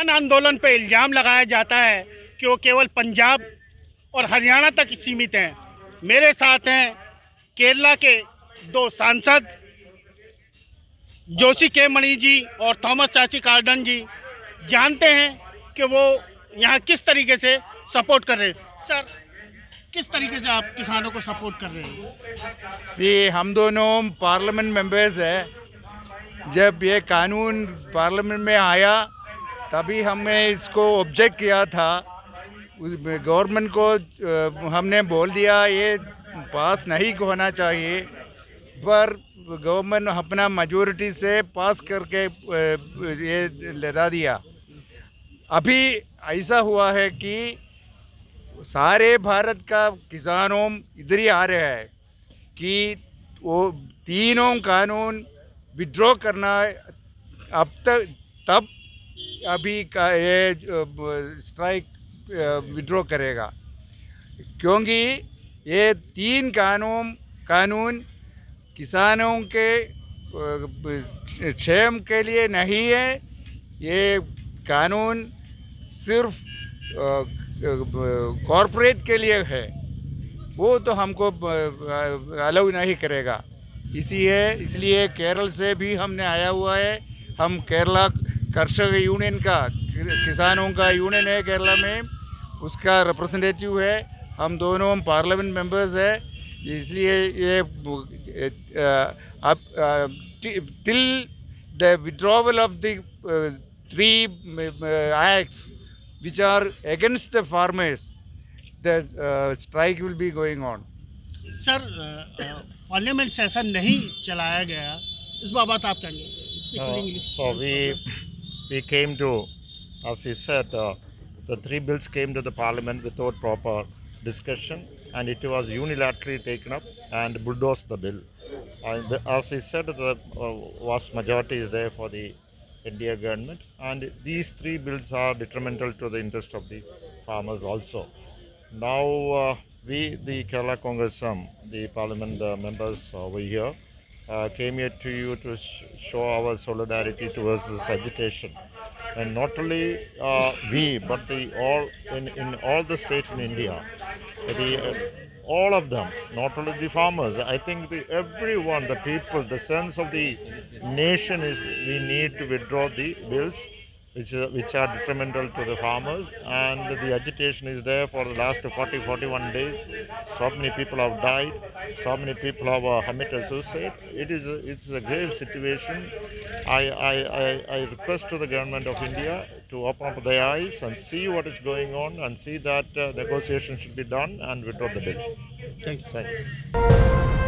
किसान आंदोलन पे इल्जाम लगाया जाता है कि वो केवल पंजाब और हरियाणा तक ही सीमित हैं। मेरे साथ हैं केरला के दो सांसद जोशी के मणि जी और थॉमस चाची कार्डन जी। जानते हैं कि वो यहाँ किस तरीके से सपोर्ट कर रहे हैं। सर, किस तरीके से आप किसानों को सपोर्ट कर रहे हैं? हम दोनों पार्लियामेंट मेंबर्स हैं। जब ये कानून पार्लियामेंट में आया तभी हमने इसको ऑब्जेक्ट किया था। गवर्नमेंट को हमने बोल दिया ये पास नहीं होना चाहिए, पर गवर्नमेंट अपना मेजॉरिटी से पास करके ये लगा दिया। अभी ऐसा हुआ है कि सारे भारत का किसानों इधर ही आ रहे हैं कि वो तीनों कानून विड्रॉ करना अब तक तब अभी का ये स्ट्राइक विड्रॉ करेगा, क्योंकि ये तीन कानून किसानों के क्षेम के लिए नहीं है। ये कानून सिर्फ कॉरपोरेट के लिए है, वो तो हमको अलाउ नहीं करेगा। इसलिए केरल से भी हमने आया हुआ है। हम केरला कर्षक यूनियन का, किसानों का यूनियन है केरला में, उसका रिप्रेजेंटेटिव है। हम दोनों पार्लियामेंट मेंबर्स हैं। इसलिए ये अब till the withdrawal of the three acts which are against the farmers, the strike will be going on. Sir, parliament session नहीं चलाया गया, इस बाबत आप क्या कहेंगे? So we came to, as he said, the three bills came to the parliament without proper discussion, and it was unilaterally taken up and bulldozed the bill. As he said, the vast majority is there for the India government, and these three bills are detrimental to the interest of the farmers also. Now we, the Kerala Congress, the parliament members over here, came here to you to show our solidarity towards this agitation. And not only we, but in all the states in India, all of them, not only the farmers, I think everyone, the people, the sons of the nation is, we need to withdraw the bills which are detrimental to the farmers, and the agitation is there for the last 41 days. So many people have died, so many people have committed suicide. It's a grave situation. I request to the government of India to open up their eyes and see what is going on, and see that negotiation should be done and withdraw the bill. Thank you. Thank you.